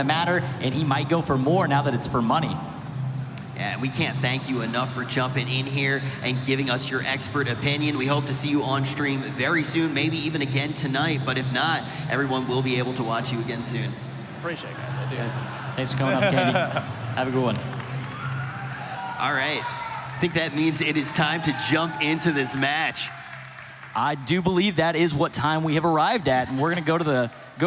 matter, and he might go for more now that it's for money. Yeah, we can't thank you enough for jumping in here and giving us your expert opinion. We hope to see you on stream very soon, maybe even again tonight, but if not, everyone will be able to watch you again soon. Appreciate it, guys, I do. Thanks for coming up, Candy. Have a good one. All right, I think that means it is time to jump into this match. I do believe that is what time we have arrived at, and we're going to go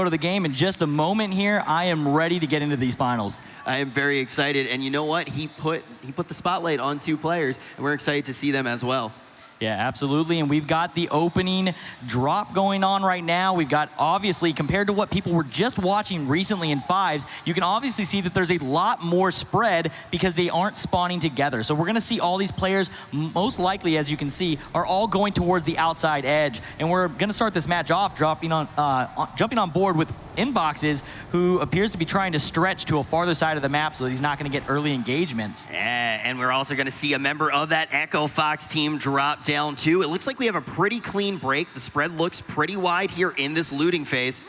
to the game in just a moment here. I am ready to get into these finals. I am very excited, and you know what? He put the spotlight on two players, and we're excited to see them as well. Yeah, absolutely, and we've got the opening drop going on right now. We've got, obviously, compared to what people were just watching recently in fives, you can obviously see that there's a lot more spread because they aren't spawning together. So we're gonna see all these players, most likely, as you can see, are all going towards the outside edge. And we're gonna start this match off jumping on board with Inboxes, who appears to be trying to stretch to a farther side of the map so that he's not gonna get early engagements. Yeah, and we're also gonna see a member of that Echo Fox team drop down too. It looks like we have a pretty clean break. The spread looks pretty wide here in this looting phase.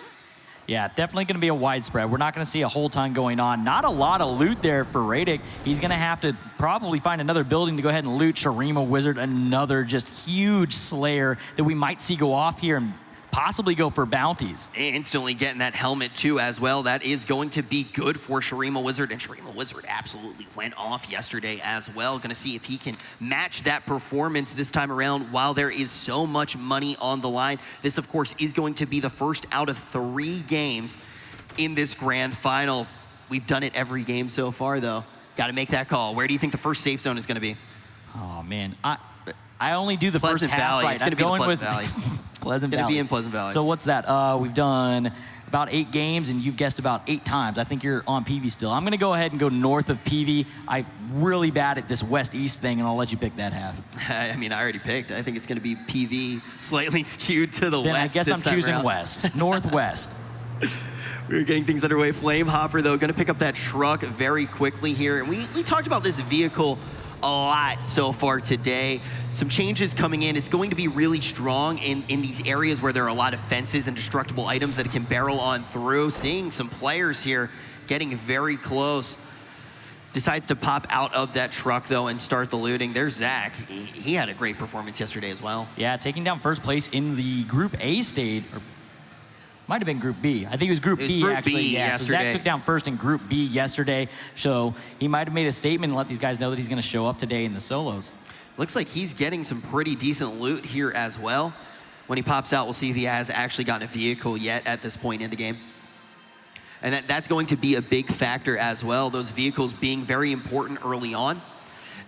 Yeah, definitely going to be a wide spread. We're not going to see a whole ton going on. Not a lot of loot there for Radic. He's going to have to probably find another building to go ahead and loot. Shurima Wizard, another just huge slayer that we might see go off here and possibly go for bounties. Instantly getting that helmet too as well. That is going to be good for Shurima Wizard, and Shurima Wizard absolutely went off yesterday as well. Gonna see if he can match that performance this time around while there is so much money on the line. This, of course, is going to be the first out of 3 games in this grand final. We've done it every game so far, though. Gotta make that call. Where do you think the first safe zone is gonna be? Oh, man. I only do the Pleasant first half Valley. right. It's gonna be Pleasant Valley. Pleasant It's gonna Valley. be in Pleasant Valley. So what's that? We've done about 8 games, and you've guessed about 8 times. I think you're on PV still. I'm gonna go ahead and go north of PV. I'm really bad at this west-east thing, and I'll let you pick that half. I mean, I already picked. I think it's gonna be PV slightly skewed to the Then west. I guess I'm choosing around. west, northwest. We're getting things underway. Flame Hopper, though, going to pick up that truck very quickly here. And we talked about this vehicle a lot so far today. Some changes coming in. It's going to be really strong in these areas where there are a lot of fences and destructible items that it can barrel on through. Seeing some players here getting very close. Decides to pop out of that truck, though, and start the looting. There's Zach. He had a great performance yesterday as well. Yeah, taking down first place in the Group A stage. Might have been Group B. I think it was Group B, Group actually. B yeah, yesterday. So Zach took down first in Group B yesterday, so he might have made a statement and let these guys know that he's going to show up today in the solos. Looks like he's getting some pretty decent loot here as well. When he pops out, we'll see if he has actually gotten a vehicle yet at this point in the game. And that's going to be a big factor as well, those vehicles being very important early on,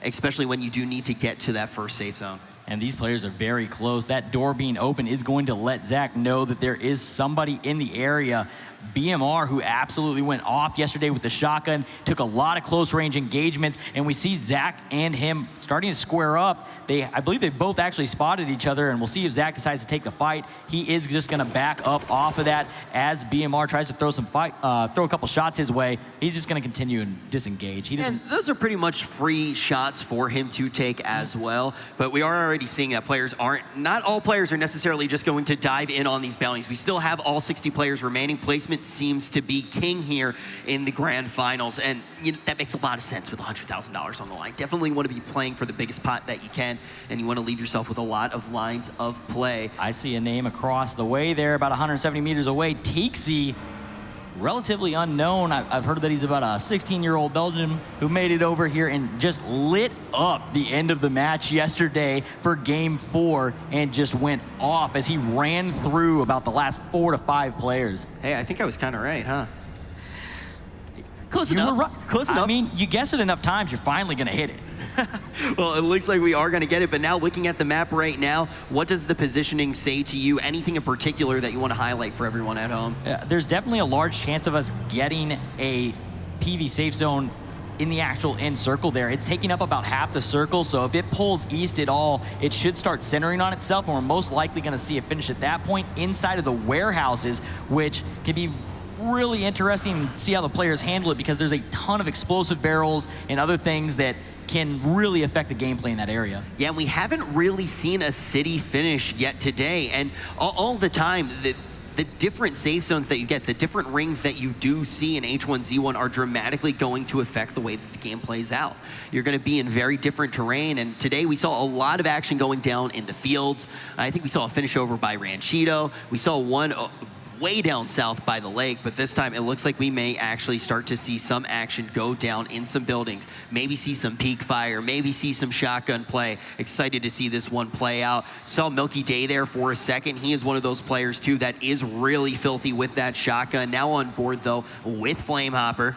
especially when you do need to get to that first safe zone. And these players are very close. That door being open is going to let Zach know that there is somebody in the area. BMR, who absolutely went off yesterday with the shotgun, took a lot of close range engagements, and we see Zach and him starting to square up. I believe they both actually spotted each other, and we'll see if Zach decides to take the fight. He is just gonna back up off of that as BMR tries to throw throw a couple shots his way. He's just gonna continue and disengage. And those are pretty much free shots for him to take as well. But we are already seeing that not all players are necessarily just going to dive in on these bounties. We still have all 60 players remaining. Placement seems to be king here in the grand finals, and that makes a lot of sense with $100,000 on the line. Definitely want to be playing for the biggest pot that you can, and you want to leave yourself with a lot of lines of play. I see a name across the way there, about 170 meters away. Teaksy, relatively unknown. I've heard that he's about a 16-year-old Belgian who made it over here and just lit up the end of the match yesterday for game 4 and just went off as he ran through about the last 4 to 5 players. Hey, I think I was kind of right, huh? Close enough. You were right. Close enough. I mean, you guess it enough times, you're finally going to hit it. Well, it looks like we are going to get it, but now looking at the map right now, what does the positioning say to you? Anything in particular that you want to highlight for everyone at home? There's definitely a large chance of us getting a PV safe zone in the actual end circle there. It's taking up about half the circle, so if it pulls east at all, it should start centering on itself, and we're most likely going to see a finish at that point inside of the warehouses, which can be really interesting and see how the players handle it, because there's a ton of explosive barrels and other things that can really affect the gameplay in that area. Yeah, and we haven't really seen a city finish yet today, and all the time, the different safe zones that you get, the different rings that you do see in H1Z1 are dramatically going to affect the way that the game plays out. You're going to be in very different terrain, and today we saw a lot of action going down in the fields. I think we saw a finish over by Ranchito. We saw one way down south by the lake, but this time it looks like we may actually start to see some action go down in some buildings. Maybe see some peak fire, maybe see some shotgun play. Excited to see this one play out. Saw Milky Day there for a second. He is one of those players too that is really filthy with that shotgun. Now on board though with Flamehopper.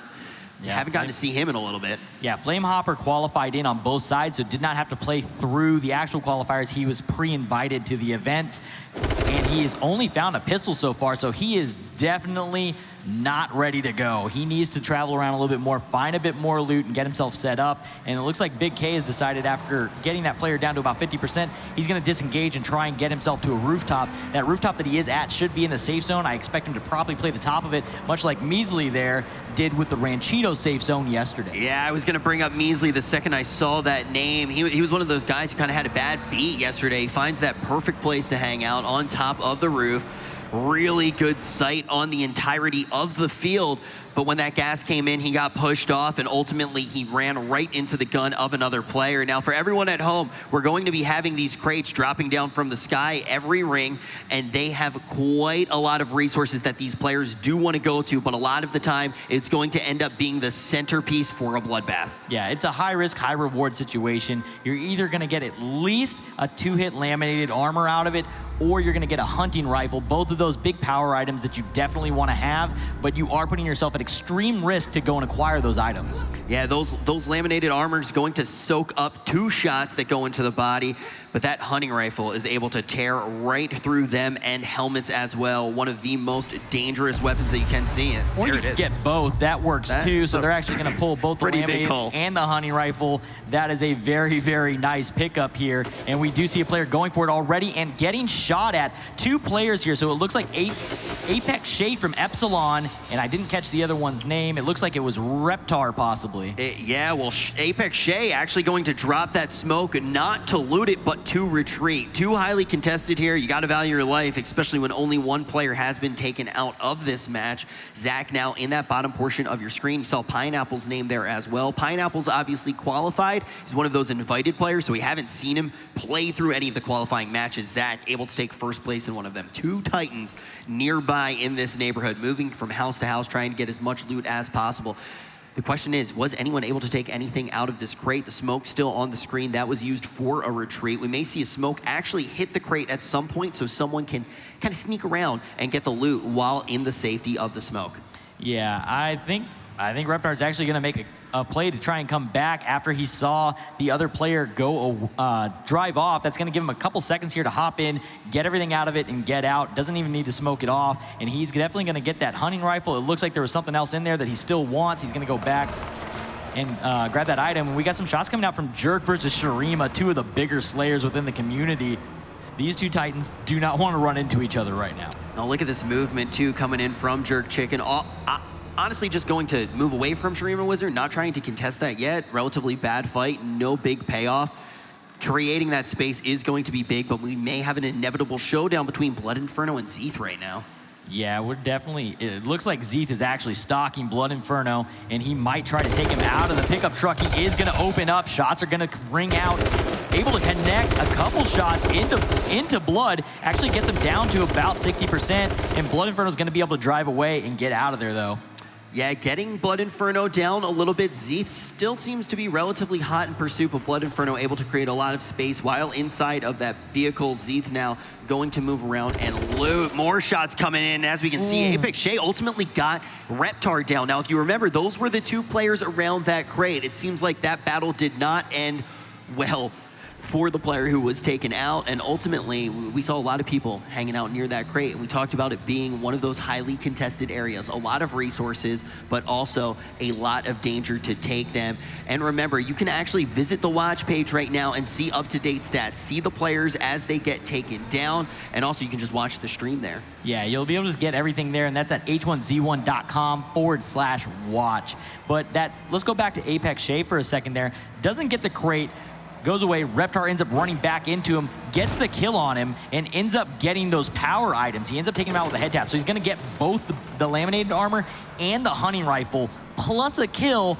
Yeah, haven't gotten to see him in a little bit. Yeah, Flamehopper qualified in on both sides, so did not have to play through the actual qualifiers. He was pre-invited to the events, and he has only found a pistol so far, so he is definitely not ready to go. He needs to travel around a little bit more, find a bit more loot, and get himself set up. And it looks like Big K has decided after getting that player down to about 50%, he's going to disengage and try and get himself to a rooftop. That rooftop that he is at should be in the safe zone. I expect him to probably play the top of it, much like Measley there did with the Ranchito safe zone yesterday. Yeah, I was going to bring up Measley the second I saw that name. He was one of those guys who kind of had a bad beat yesterday. He finds that perfect place to hang out on top of the roof. Really good sight on the entirety of the field, but when that gas came in, he got pushed off, and ultimately he ran right into the gun of another player. Now, for everyone at home, we're going to be having these crates dropping down from the sky every ring, and they have quite a lot of resources that these players do want to go to, but a lot of the time, it's going to end up being the centerpiece for a bloodbath. Yeah, it's a high-risk, high-reward situation. You're either going to get at least a 2-hit laminated armor out of it, or you're going to get a hunting rifle. Both of those big power items that you definitely want to have, but you are putting yourself at extreme risk to go and acquire those items. Yeah, those laminated armors going to soak up 2 shots that go into the body, but that hunting rifle is able to tear right through them and helmets as well. One of the most dangerous weapons that you can see. And or you can get both. That works too. So they're actually going to pull both the laminated and the hunting rifle. That is a very, very nice pickup here. And we do see a player going for it already and getting shot at. 2 players here. So it looks like Apex Shay from Epsilon, and I didn't catch the other one's name. It looks like it was Reptar possibly. Yeah, well, Apex Shay actually going to drop that smoke, not to loot it, but to retreat. 2 highly contested here. You got to value your life, especially when only 1 player has been taken out of this match. Zach now in that bottom portion of your screen. You saw Pineapple's name there as well. Pineapple's obviously qualified. He's one of those invited players, so we haven't seen him play through any of the qualifying matches. Zach able to take first place in one of them. 2 Titans nearby in this neighborhood, moving from house to house, trying to get as much loot as possible. The question is, was anyone able to take anything out of this crate? The smoke still on the screen. That was used for a retreat. We may see a smoke actually hit the crate at some point so someone can kind of sneak around and get the loot while in the safety of the smoke. Yeah, I think Reptar's actually going to make a play to try and come back after he saw the other player go drive off. That's going to give him a couple seconds here to hop in, get everything out of it, and get out. Doesn't even need to smoke it off, and he's definitely going to get that hunting rifle. It looks like there was something else in there that he still wants. He's going to go back and grab that item. And we got some shots coming out from Jerk versus Shurima, 2 of the bigger slayers within the community. These 2 Titans do not want to run into each other right now. Now look at this movement, too, coming in from Jerk Chicken. Honestly, just going to move away from Shurima Wizard, not trying to contest that yet. Relatively bad fight, no big payoff. Creating that space is going to be big, but we may have an inevitable showdown between Blood Inferno and Zeeth right now. Yeah, we're definitely, it looks like Zeeth is actually stalking Blood Inferno, and he might try to take him out of the pickup truck. He is going to open up. Shots are going to ring out. Able to connect a couple shots into Blood. Actually gets him down to about 60%, and Blood Inferno is going to be able to drive away and get out of there, though. Yeah, getting Blood Inferno down a little bit. Zeeth still seems to be relatively hot in pursuit, but Blood Inferno able to create a lot of space while inside of that vehicle. Zeeth now going to move around and loot. More shots coming in. As we can see, Apex Shay ultimately got Reptar down. Now, if you remember, those were the 2 players around that crate. It seems like that battle did not end well for the player who was taken out, and ultimately we saw a lot of people hanging out near that crate, and we talked about it being one of those highly contested areas. A lot of resources, but also a lot of danger to take them. And remember, you can actually visit the watch page right now and see up-to-date stats, see the players as they get taken down, and also you can just watch the stream there. Yeah, you'll be able to get everything there, and that's at h1z1.com/watch. But let's go back to Apex Shay for a second there. Doesn't get the crate, goes away. Reptar ends up running back into him, gets the kill on him, and ends up getting those power items. He ends up taking him out with a head tap. So he's going to get both the laminated armor and the hunting rifle, plus a kill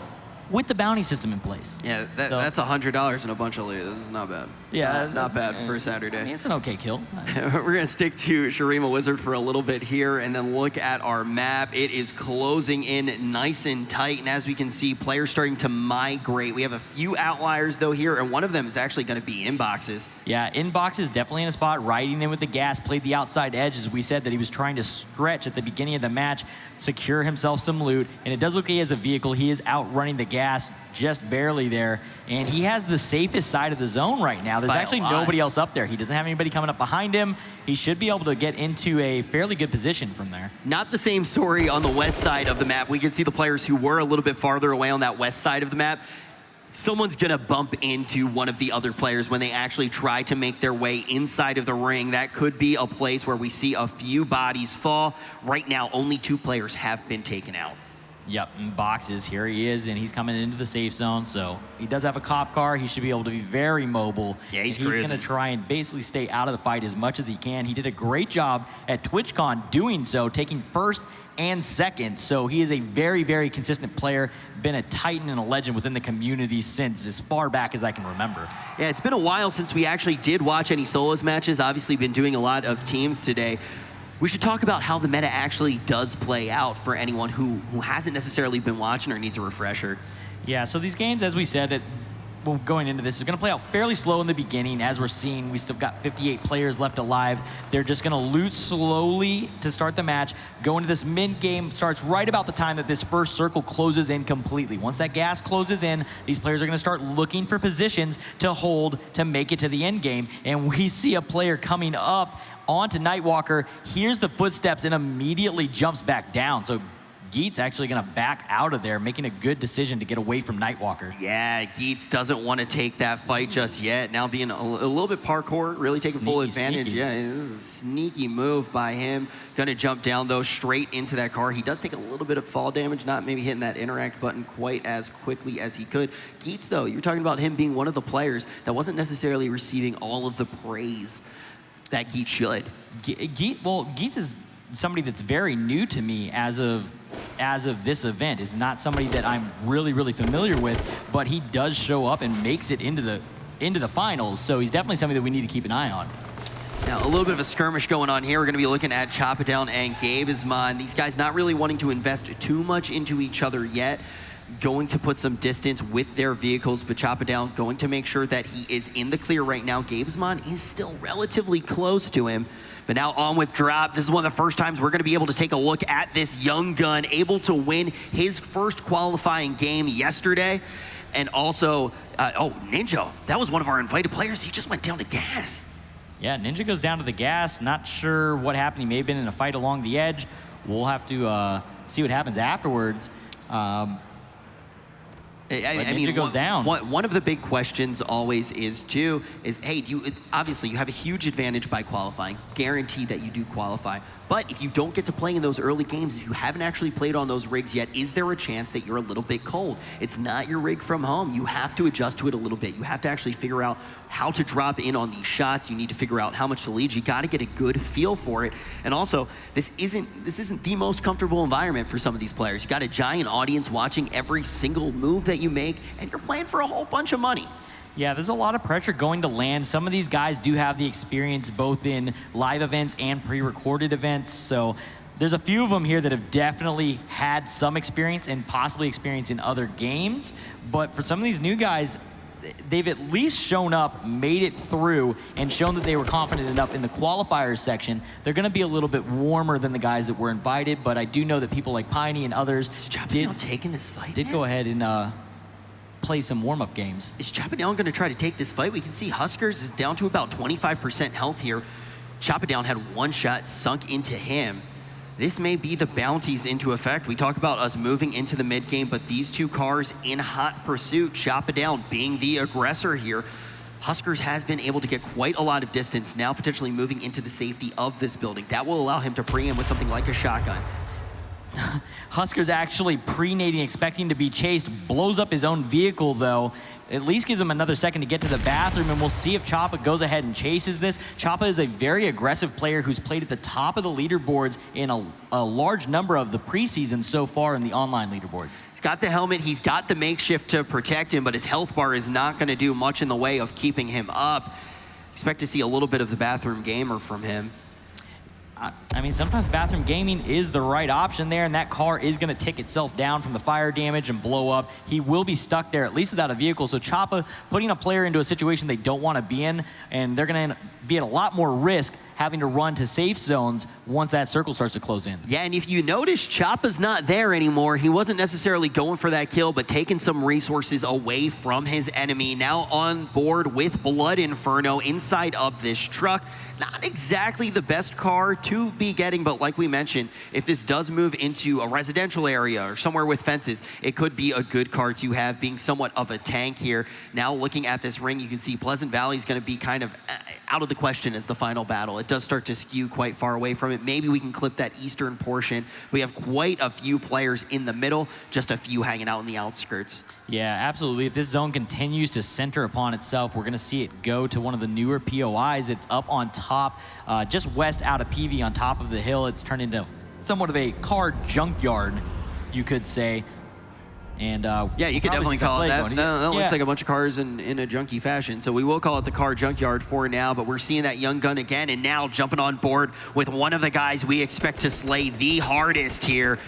with the bounty system in place. Yeah, that's $100 and a bunch of loot. This is not bad. Yeah, not bad for a Saturday. I mean, it's an okay kill. We're going to stick to Shurima Wizard for a little bit here and then look at our map. It is closing in nice and tight, and as we can see, players starting to migrate. We have a few outliers, though, here, and one of them is actually going to be Inboxes. Yeah, Inbox is definitely in a spot, riding in with the gas, played the outside edge, as we said that he was trying to stretch at the beginning of the match, secure himself some loot, and it does look like he has a vehicle. He is outrunning the gas just barely there, and he has the safest side of the zone right now. There's actually nobody else up there. He doesn't have anybody coming up behind him. He should be able to get into a fairly good position from there. Not the same story on the west side of the map. We can see the players who were a little bit farther away on that west side of the map. Someone's gonna bump into one of the other players when they actually try to make their way inside of the ring. That could be a place where we see a few bodies fall. Right now, only 2 players have been taken out. Yep, and Boxes, here he is, and he's coming into the safe zone, so he does have a cop car. He should be able to be very mobile. Yeah, he's going to try and basically stay out of the fight as much as he can. He did a great job at TwitchCon doing so, taking first and second, so he is a very, very consistent player, been a titan and a legend within the community since as far back as I can remember. Yeah, it's been a while since we actually did watch any solos matches. Obviously, been doing a lot of teams today. We should talk about how the meta actually does play out for anyone who hasn't necessarily been watching or needs a refresher. Yeah, so these games, as we said, well, going into this, is going to play out fairly slow in the beginning. As we're seeing, we still got 58 players left alive. They're just going to loot slowly to start the match. Go into this mid-game, starts right about the time that this first circle closes in completely. Once that gas closes in, these players are going to start looking for positions to hold to make it to the end game. And we see a player coming up onto Nightwalker, hears the footsteps, and immediately jumps back down. So Geet's actually going to back out of there, making a good decision to get away from Nightwalker. Yeah, Geets doesn't want to take that fight just yet. Now being a little bit parkour, really taking full advantage. Sneaky. Yeah, this is a sneaky move by him. Going to jump down, though, straight into that car. He does take a little bit of fall damage, not maybe hitting that interact button quite as quickly as he could. Geets, though, you're talking about him being one of the players that wasn't necessarily receiving all of the praise that Geet should. Geets is somebody that's very new to me as of this event. Is not somebody that I'm really, really familiar with, but he does show up and makes it into the finals, so he's definitely somebody that we need to keep an eye on. Now, a little bit of a skirmish going on here. We're going to be looking at Chop It Down and Gabesman. These guys not really wanting to invest too much into each other yet. Going to put some distance with their vehicles, but Chop It Down going to make sure that he is in the clear right now. Gabesman is still relatively close to him, but now on with Drop. This is one of the first times we're going to be able to take a look at this young gun, able to win his first qualifying game yesterday. And also, Ninja, that was one of our invited players. He just went down to gas. Yeah, Ninja goes down to the gas. Not sure what happened. He may have been in a fight along the edge. We'll have to see what happens afterwards. I mean, goes down. One of the big questions always is, hey, obviously you have a huge advantage by qualifying, guaranteed that you do qualify. But if you don't get to play in those early games, if you haven't actually played on those rigs yet, is there a chance that you're a little bit cold? It's not your rig from home. You have to adjust to it a little bit. You have to actually figure out how to drop in on these shots. You need to figure out how much to lead. You got to get a good feel for it. And also, this isn't the most comfortable environment for some of these players. You got a giant audience watching every single move that you make, and you're playing for a whole bunch of money. Yeah, there's a lot of pressure going to land. Some of these guys do have the experience both in live events and pre-recorded events, so there's a few of them here that have definitely had some experience and possibly experience in other games. But for some of these new guys, they've at least shown up, made it through, and shown that they were confident enough in the qualifiers section. They're going to be a little bit warmer than the guys that were invited, but I do know that people like Piney and others taking this fight. Did go ahead and play some warm-up games. Is Chop It Down going to try to take this fight? We can see Huskers is down to about 25% health here. Chop It Down had one shot sunk into him. This may be the bounties into effect. We talk about us moving into the mid game, but these two cars in hot pursuit, Chop It Down being the aggressor here. Huskers has been able to get quite a lot of distance, now potentially moving into the safety of this building. That will allow him to pre-aim with something like a shotgun. Huskers actually pre-nading, expecting to be chased, blows up his own vehicle though. at least gives him another second to get to the bathroom, and we'll see if Choppa goes ahead and chases this. Choppa is a very aggressive player who's played at the top of the leaderboards in a large number of the preseason so far in the online leaderboards. He's got the helmet, he's got the makeshift to protect him, but his health bar is not going to do much in the way of keeping him up. Expect to see a little bit of the bathroom gamer from him. I mean, sometimes bathroom gaming is the right option there, and that car is going to tick itself down from the fire damage and blow up. He will be stuck there, at least without a vehicle. So Choppa putting a player into a situation they don't want to be in, and they're going to be at a lot more risk having to run to safe zones once that circle starts to close in. Yeah, and if you notice, Choppa's not there anymore. He wasn't necessarily going for that kill, but taking some resources away from his enemy. Now on board with Blood Inferno inside of this truck. Not exactly the best car to be getting, but like we mentioned, if this does move into a residential area or somewhere with fences, it could be a good car to have, being somewhat of a tank here. Now looking at this ring, you can see Pleasant Valley is going to be kind of out of the question as the final battle. It does start to skew quite far away from it. Maybe we can clip that eastern portion. We have quite a few players in the middle, just a few hanging out in the outskirts. Yeah, absolutely. If this zone continues to center upon itself, we're going to see it go to one of the newer POIs that's up on top, just west out of PV on top of the hill. It's turned into somewhat of a car junkyard, you could say. And yeah, you could definitely call it that. That looks yeah. like a bunch of cars in a junky fashion. So we will call it the car junkyard for now, but we're seeing that young gun again, and now jumping on board with one of the guys we expect to slay the hardest here.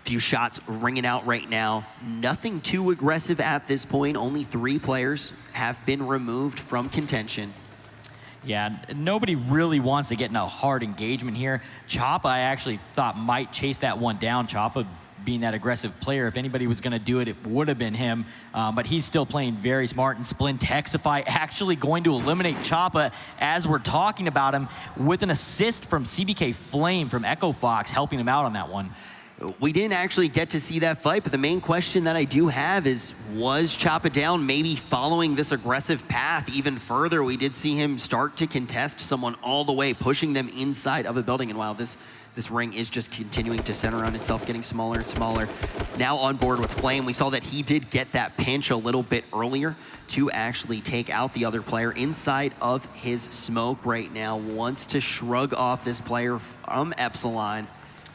Few shots ringing out right now. Nothing too aggressive at this point. Only 3 players have been removed from contention. Yeah, nobody really wants to get in a hard engagement here. Choppa, I actually thought might chase that one down. Choppa being that aggressive player, if anybody was going to do it, it would have been him. But he's still playing very smart, and Splintexify actually going to eliminate Choppa as we're talking about him with an assist from CBK Flame from Echo Fox helping him out on that one. We didn't actually get to see that fight, but the main question that I do have is, was Choppa down maybe following this aggressive path even further? We did see him start to contest someone all the way, pushing them inside of a building. And wow, this ring is just continuing to center on itself, getting smaller and smaller. Now on board with Flame, we saw that he did get that pinch a little bit earlier to actually take out the other player inside of his smoke right now. Wants to shrug off this player from Epsilon,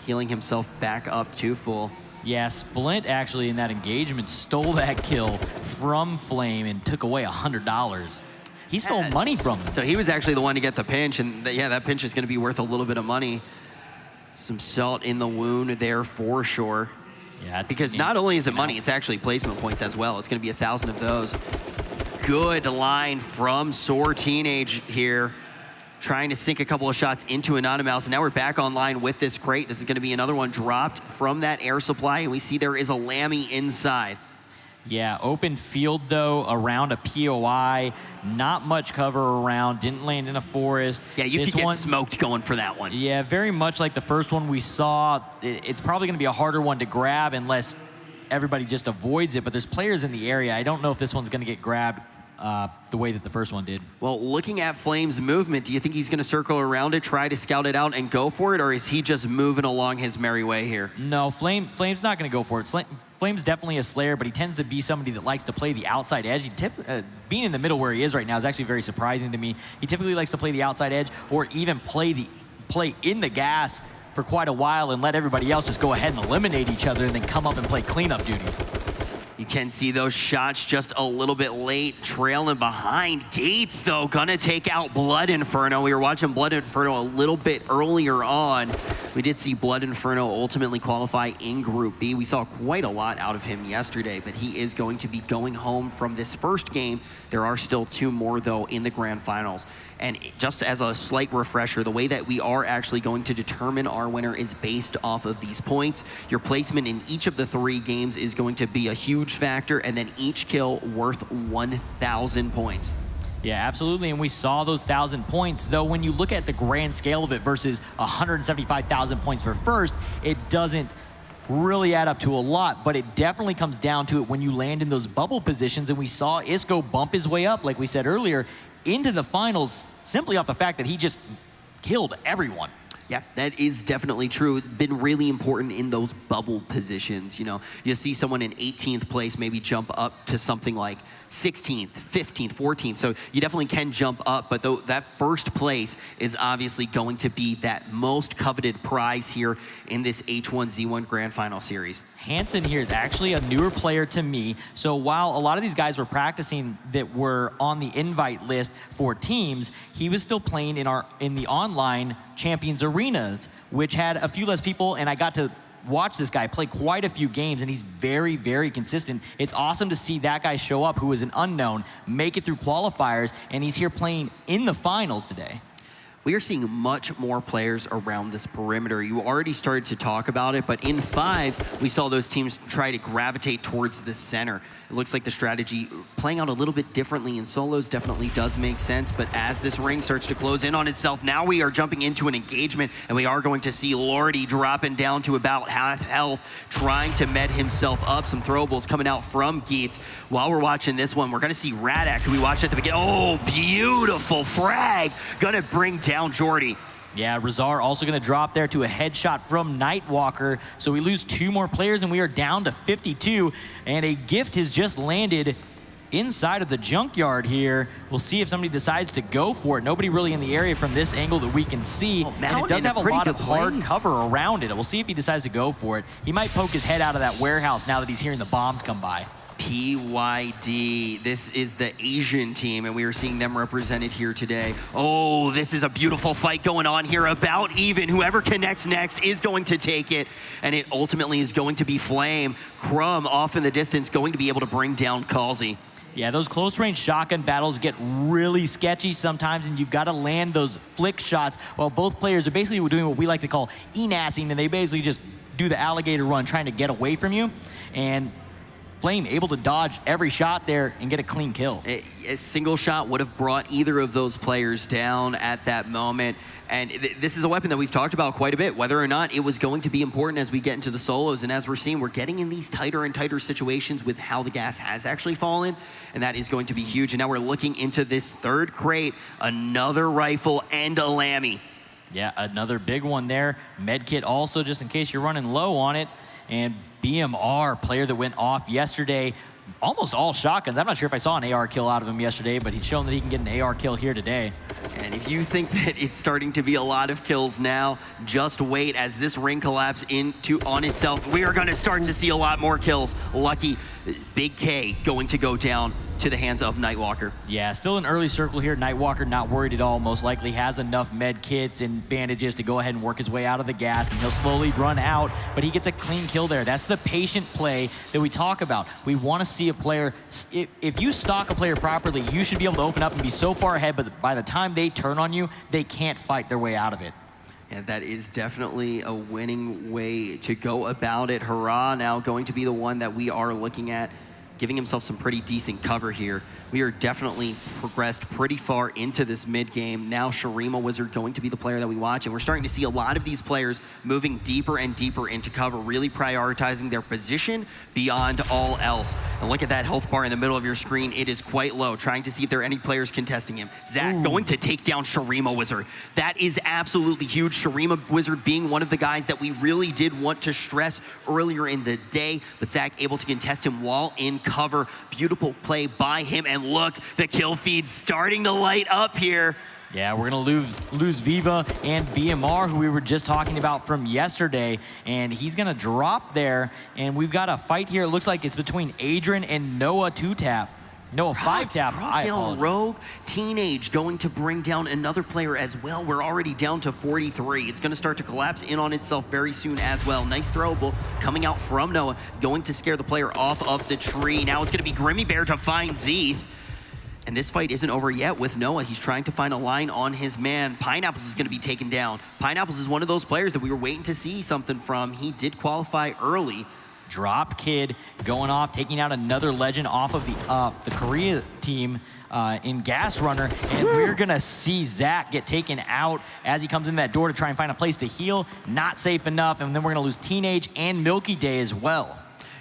healing himself back up to full. Yeah, Splint actually in that engagement stole that kill from Flame and took away $100. He stole money from him. So he was actually the one to get the pinch, and yeah, that pinch is going to be worth a little bit of money. Some salt in the wound there for sure. Yeah, because not only is it money, it's actually placement points as well. It's going to be 1,000 of those. Good line from Soar Teenage here, trying to sink a couple of shots into Anonymous. And now we're back online with this crate. This is going to be another one dropped from that air supply, and we see there is a Lammy inside. Yeah, open field though, around a POI, not much cover around, didn't land in a forest. Yeah, you could get smoked going for that one. Yeah, very much like the first one we saw. It's probably gonna be a harder one to grab unless everybody just avoids it, but there's players in the area. I don't know if this one's gonna get grabbed the way that the first one did. Well, looking at Flame's movement, do you think he's gonna circle around it, try to scout it out and go for it, or is he just moving along his merry way here? No, Flame's not gonna go for it. Flame's definitely a slayer, but he tends to be somebody that likes to play the outside edge. Being in the middle where he is right now is actually very surprising to me. He typically likes to play the outside edge or even play in the gas for quite a while and let everybody else just go ahead and eliminate each other and then come up and play cleanup duty. You can see those shots just a little bit late, trailing behind. Gates, though, gonna take out Blood Inferno. We were watching Blood Inferno a little bit earlier on. We did see Blood Inferno ultimately qualify in Group B. We saw quite a lot out of him yesterday, but he is going to be going home from this first game. There are still 2 more, though, in the grand finals. And just as a slight refresher, the way that we are actually going to determine our winner is based off of these points. Your placement in each of the 3 games is going to be a huge factor, and then each kill worth 1,000 points. Yeah, absolutely, and we saw those 1,000 points, though when you look at the grand scale of it versus 175,000 points for first, it doesn't really add up to a lot, but it definitely comes down to it when you land in those bubble positions, and we saw Isco bump his way up, like we said earlier, into the finals simply off the fact that he just killed everyone. Yeah, that is definitely true. It's been really important in those bubble positions. You know, you see someone in 18th place maybe jump up to something like 16th, 15th, 14th. So you definitely can jump up, but that first place is obviously going to be that most coveted prize here in this H1Z1 Grand Final Series. Hansen here is actually a newer player to me. So while a lot of these guys were practicing that were on the invite list for teams, he was still playing in the online Champions Arenas, which had a few less people, and I got to watch this guy play quite a few games, and he's very, very consistent. It's awesome to see that guy show up who is an unknown, make it through qualifiers, and he's here playing in the finals today. We are seeing much more players around this perimeter. You already started to talk about it, but in fives, we saw those teams try to gravitate towards the center. It looks like the strategy playing out a little bit differently in solos definitely does make sense, but as this ring starts to close in on itself, now we are jumping into an engagement, and we are going to see Lordy dropping down to about half health, trying to med himself up. Some throwables coming out from Geets. While we're watching this one, we're gonna see Radak, who we watched at the beginning. Oh, beautiful frag. Gonna bring down Jordy. Yeah, Razar also going to drop there to a headshot from Nightwalker. So we lose 2 more players, and we are down to 52. And a gift has just landed inside of the junkyard here. We'll see if somebody decides to go for it. Nobody really in the area from this angle that we can see. Oh, and it does have a lot of hard place. cover around it. We'll see if he decides to go for it. He might poke his head out of that warehouse now that he's hearing the bombs come by. PYD, this is the Asian team, and we are seeing them represented here today. Oh, this is a beautiful fight going on here, about even. Whoever connects next is going to take it, and it ultimately is going to be Flame. Crumb off in the distance, going to be able to bring down Calzy. Yeah, those close-range shotgun battles get really sketchy sometimes, and you've got to land those flick shots while both players are basically doing what we like to call E-nassing, and they basically just do the alligator run trying to get away from you. And Flame able to dodge every shot there and get a clean kill. A single shot would have brought either of those players down at that moment. And this is a weapon that we've talked about quite a bit, whether or not it was going to be important as we get into the solos. And as we're seeing, we're getting in these tighter and tighter situations with how the gas has actually fallen. And that is going to be huge. And now we're looking into this third crate, another rifle and a Lammy. Yeah, another big one there. Medkit also, just in case you're running low on it. And BMR, player that went off yesterday, almost all shotguns. I'm not sure if I saw an AR kill out of him yesterday, but he's shown that he can get an AR kill here today. And if you think that it's starting to be a lot of kills now, just wait as this ring collapses on itself. We are going to start to see a lot more kills. Lucky, Big K going to go down to the hands of Nightwalker. Yeah, still an early circle here. Nightwalker not worried at all. Most likely has enough med kits and bandages to go ahead and work his way out of the gas, and he'll slowly run out, but he gets a clean kill there. That's the patient play that we talk about. We want to see a player, if you stalk a player properly, you should be able to open up and be so far ahead, but by the time they turn on you, they can't fight their way out of it. And that is definitely a winning way to go about it. Hurrah now going to be the one that we are looking at, giving himself some pretty decent cover here. We are definitely progressed pretty far into this mid game. Now Shurima Wizard going to be the player that we watch, and we're starting to see a lot of these players moving deeper and deeper into cover, really prioritizing their position beyond all else. And look at that health bar in the middle of your screen. It is quite low, trying to see if there are any players contesting him. Zach going to take down Shurima Wizard. That is absolutely huge. Shurima Wizard being one of the guys that we really did want to stress earlier in the day, but Zach able to contest him while in cover. Beautiful play by him, and look, the kill feed's starting to light up here. Yeah, we're gonna lose Viva and BMR, who we were just talking about from yesterday, and he's gonna drop there, and we've got a fight here. It looks like it's between Adrian and Noah 2-tap. Noah 5-tap. Down Rogue. Teenage going to bring down another player as well. We're already down to 43. It's going to start to collapse in on itself very soon as well. Nice throwable coming out from Noah, going to scare the player off of the tree. Now it's going to be Grimmy Bear to find Zeeth. And this fight isn't over yet with Noah. He's trying to find a line on his man. Pineapples is going to be taken down. Pineapples is one of those players that we were waiting to see something from. He did qualify early. Drop Kid going off, taking out another legend off of the Korea team in Gas Runner, and we're gonna see Zach get taken out as he comes in that door to try and find a place to heal. Not safe enough, and then we're gonna lose Teenage and Milky Day as well.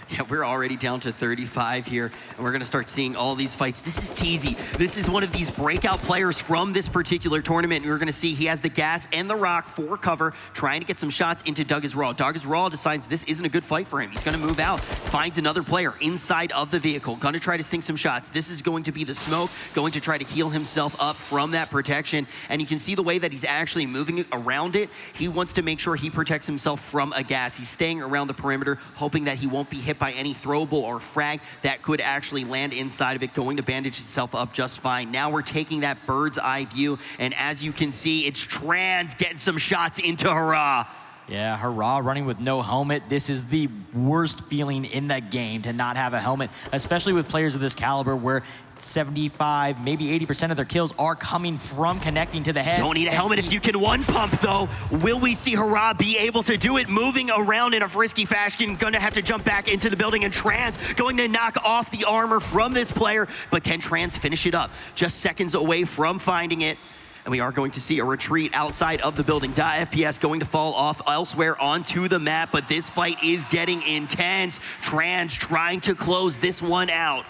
Yeah, we're already down to 35 here, and we're going to start seeing all these fights. This is Teasy. This is one of these breakout players from this particular tournament, and we're going to see he has the gas and the rock for cover, trying to get some shots into Doug Is Raw. Doug Is Raw decides this isn't a good fight for him. He's going to move out, finds another player inside of the vehicle, going to try to sink some shots. This is going to be the smoke, going to try to heal himself up from that protection, and you can see the way that he's actually moving around it. He wants to make sure he protects himself from a gas. He's staying around the perimeter, hoping that he won't be hit by any throwable or frag that could actually land inside of it, going to bandage himself up just fine. Now we're taking that bird's eye view, and as you can see, it's Trans getting some shots into Hurrah. Yeah, Hurrah running with no helmet. This is the worst feeling in the game to not have a helmet, especially with players of this caliber where 75, maybe 80% of their kills are coming from connecting to the head. Don't need a helmet if you can one pump, though. Will we see Hurrah be able to do it? Moving around in a frisky fashion, gonna have to jump back into the building, and Trans going to knock off the armor from this player, but can Trans finish it up? Just seconds away from finding it. And we are going to see a retreat outside of the building. .fps going to fall off elsewhere onto the map, but this fight is getting intense. Trans trying to close this one out.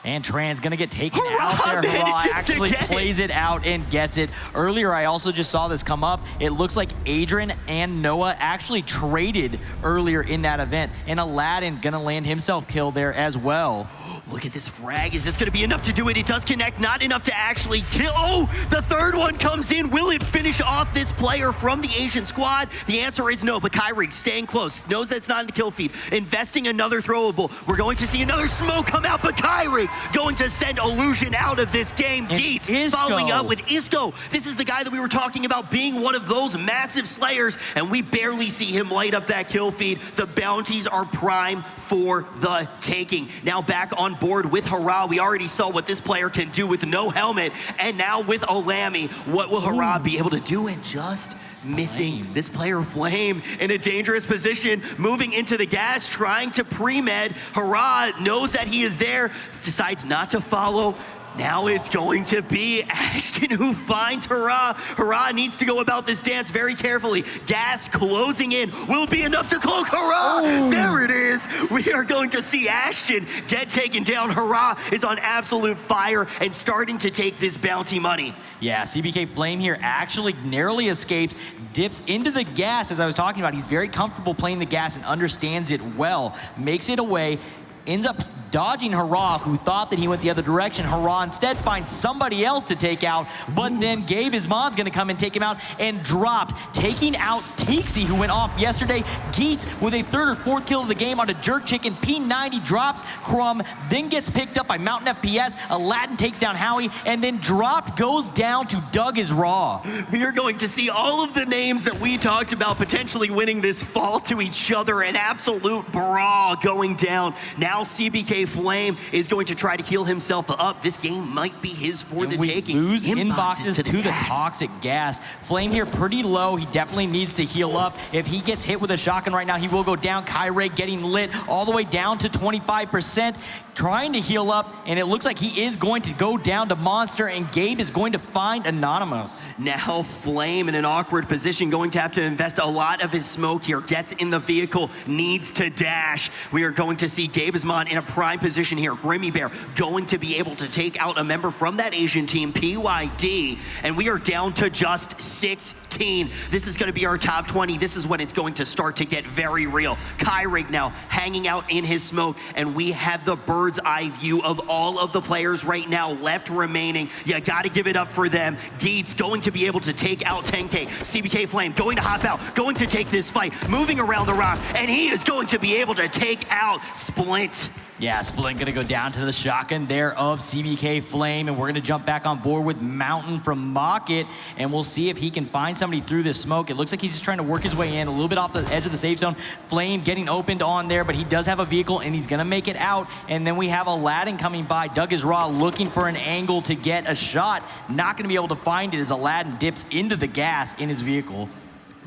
And Trans gonna get taken out there. Hurrah actually plays it out and gets it. Earlier, I also just saw this come up. It looks like Adrian and Noah actually traded earlier in that event. And Aladdin gonna land himself killed there as well. Look at this frag. Is this gonna be enough to do it? It does connect, not enough to actually kill. Oh, the third one comes in. Will it finish off this player from the Asian squad? The answer is no, but Kyrie staying close, knows that's not in the kill feed, investing another throwable. We're going to see another smoke come out, but Kyrie going to send Illusion out of this game. Geets following up with Isco. This is the guy that we were talking about being one of those massive slayers, and we barely see him light up that kill feed. The bounties are prime for the taking. Now back on board with Hurrah. We already saw what this player can do with no helmet, and now with Olami, what will Hurrah be able to do? And just missing this player Flame in a dangerous position, moving into the gas, trying to pre-med. Hurrah knows that he is there, decides not to follow. Now it's going to be Ashton who finds Hurrah. Hurrah needs to go about this dance very carefully. Gas closing in. Will be enough to cloak Hurrah. Oh. There it is. We are going to see Ashton get taken down. Hurrah is on absolute fire and starting to take this bounty money. Yeah, CBK Flame here actually narrowly escapes, dips into the gas, as I was talking about. He's very comfortable playing the gas and understands it well. Makes it away, ends up dodging Hurrah, who thought that he went the other direction. Hurrah instead finds somebody else to take out, but then Gabe Isman's gonna come and take him out and dropped, taking out Tixi, who went off yesterday. Geets with a third or fourth kill of the game on a Jerk Chicken. P90 drops Crumb, then gets picked up by Mountain FPS. Aladdin takes down Howie, and then dropped goes down to Doug Is Raw. We are going to see all of the names that we talked about potentially winning this fall to each other. An absolute brawl going down. Now CBK Flame is going to try to heal himself up. This game might be his for the taking. Lose inboxes to the toxic gas. Flame here pretty low. He definitely needs to heal up. If he gets hit with a shotgun right now, he will go down. Kyrie getting lit all the way down to 25%. Trying to heal up, and it looks like he is going to go down to Monster, and Gabe is going to find Anonymous. Now Flame in an awkward position, going to have to invest a lot of his smoke here. Gets in the vehicle, needs to dash. We are going to see Gabe Isman in a prime position here. Grimmy Bear going to be able to take out a member from that Asian team, PYD, and we are down to just 16. This is going to be our top 20. This is when it's going to start to get very real. Kyrig now hanging out in his smoke, and we have the bird's eye view of all of the players right now left remaining. You got to give it up for them. Geets going to be able to take out 10K. CBK Flame going to hop out, going to take this fight, moving around the rock, and he is going to be able to take out Splint. Yeah, Splint gonna go down to the shotgun there of CBK Flame, and we're gonna jump back on board with Mountain from Mocket, and we'll see if he can find somebody through this smoke. It looks like he's just trying to work his way in, a little bit off the edge of the safe zone. Flame getting opened on there, but he does have a vehicle, and he's gonna make it out. And then we have Aladdin coming by. Doug Is Raw looking for an angle to get a shot. Not gonna be able to find it as Aladdin dips into the gas in his vehicle.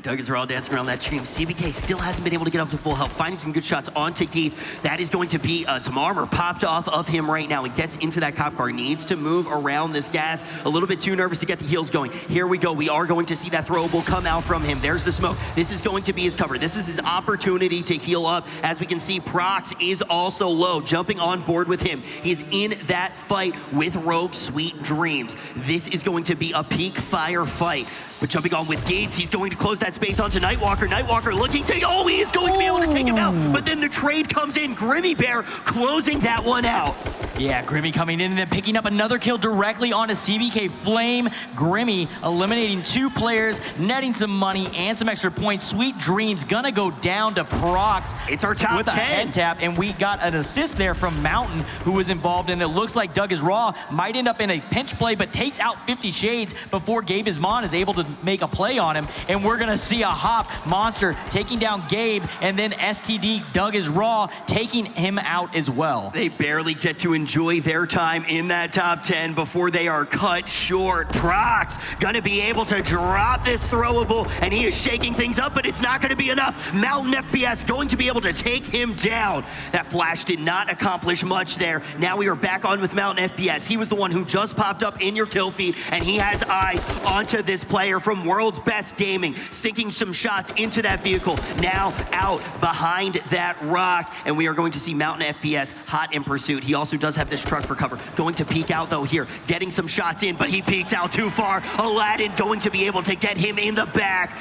Doug is raw dancing around that stream. CBK still hasn't been able to get up to full health, finding some good shots onto Keith. That is going to be some armor popped off of him right now. He gets into that cop car, needs to move around this gas. A little bit too nervous to get the heals going. Here we go. We are going to see that throwable come out from him. There's the smoke. This is going to be his cover. This is his opportunity to heal up. As we can see, Prox is also low, jumping on board with him. He's in that fight with Rogue Sweet Dreams. This is going to be a peak fire fight. But jumping on with Gates, he's going to close that space onto Nightwalker. Nightwalker looking to, oh, he is going to be able to take him out. But then the trade comes in. Grimmy Bear closing that one out. Yeah, Grimmy coming in and then picking up another kill directly onto CBK Flame. Grimmy eliminating 2 players, netting some money and some extra points. Sweet Dreams gonna go down to Prox. It's our top with 10. A head tap, and we got an assist there from Mountain, who was involved, and it looks like Doug is raw. Might end up in a pinch play, but takes out 50 Shades before Gabe Isman is able to make a play on him. And we're gonna see a hop monster taking down Gabe, and then STD Doug is raw taking him out as well. They barely get to enjoy their time in that top 10 before they are cut short. Prox gonna be able to drop this throwable, and he is shaking things up, but it's not gonna be enough. Mountain FPS going to be able to take him down. That flash did not accomplish much there. Now we are back on with Mountain FPS. He was the one who just popped up in your kill feed, and he has eyes onto this player from World's Best Gaming, sinking some shots into that vehicle. Now out behind that rock, and we are going to see Mountain FPS hot in pursuit. He also does have this truck for cover. Going to peek out though here, getting some shots in, but he peeks out too far. Aladdin going to be able to get him in the back.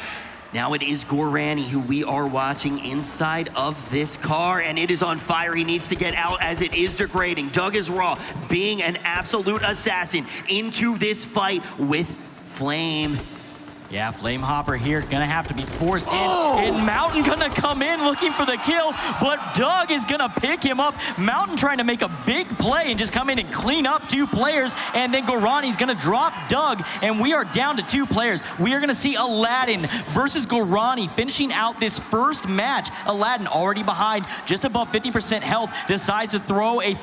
Now it is Gorani who we are watching inside of this car, and it is on fire. He needs to get out as it is degrading. Doug is raw, being an absolute assassin into this fight with Flame. Yeah, Flame Hopper here gonna have to be forced in, and Mountain gonna come in looking for the kill, but Doug is gonna pick him up. Mountain trying to make a big play and just come in and clean up 2 players, and then Gorani's gonna drop Doug, and we are down to 2 players. We are gonna see Aladdin versus Gorani finishing out this first match. Aladdin already behind, just above 50% health, decides to throw a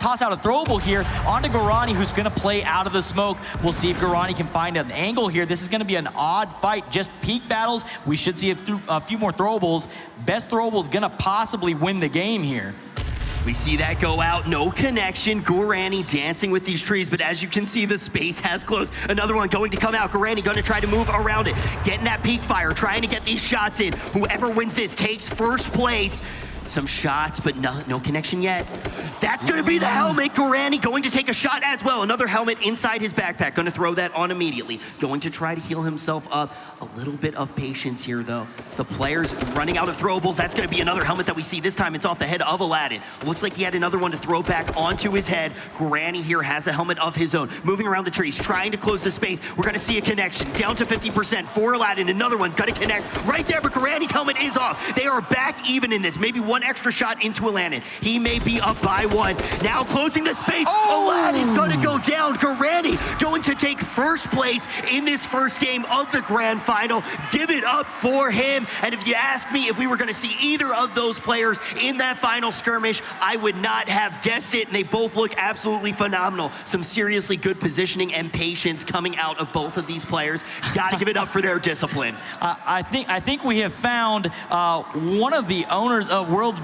toss out a throwable here onto Gorani, who's gonna play out of the smoke. We'll see if Gorani can find an angle here. This is gonna be an odd fight, just peak battles. We should see a few more throwables. Best throwable is gonna possibly win the game here. We see that go out, no connection. Gorani dancing with these trees, but as you can see, the space has closed. Another one going to come out. Gorani going to try to move around it, getting that peak fire, trying to get these shots in. Whoever wins this takes first place. Some shots, but no connection yet. That's gonna be the helmet. Gorani going to take a shot as well. Another helmet inside his backpack. Gonna throw that on immediately. Going to try to heal himself up. A little bit of patience here though. The players running out of throwables. That's gonna be another helmet that we see. This time it's off the head of Aladdin. Looks like he had another one to throw back onto his head. Gorani here has a helmet of his own. Moving around the trees, trying to close the space. We're gonna see a connection. Down to 50% for Aladdin. Another one gonna connect right there, but Gorani's helmet is off. They are back even in this. Maybe one extra shot into Aladdin. He may be up by 1. Now closing the space. Aladdin gonna go down. Gorani going to take first place in this first game of the grand final. Give it up for him. And if you ask me if we were gonna see either of those players in that final skirmish, I would not have guessed it. And they both look absolutely phenomenal. Some seriously good positioning and patience coming out of both of these players. Gotta give it up for their discipline. I think we have found one of the owners of World's Best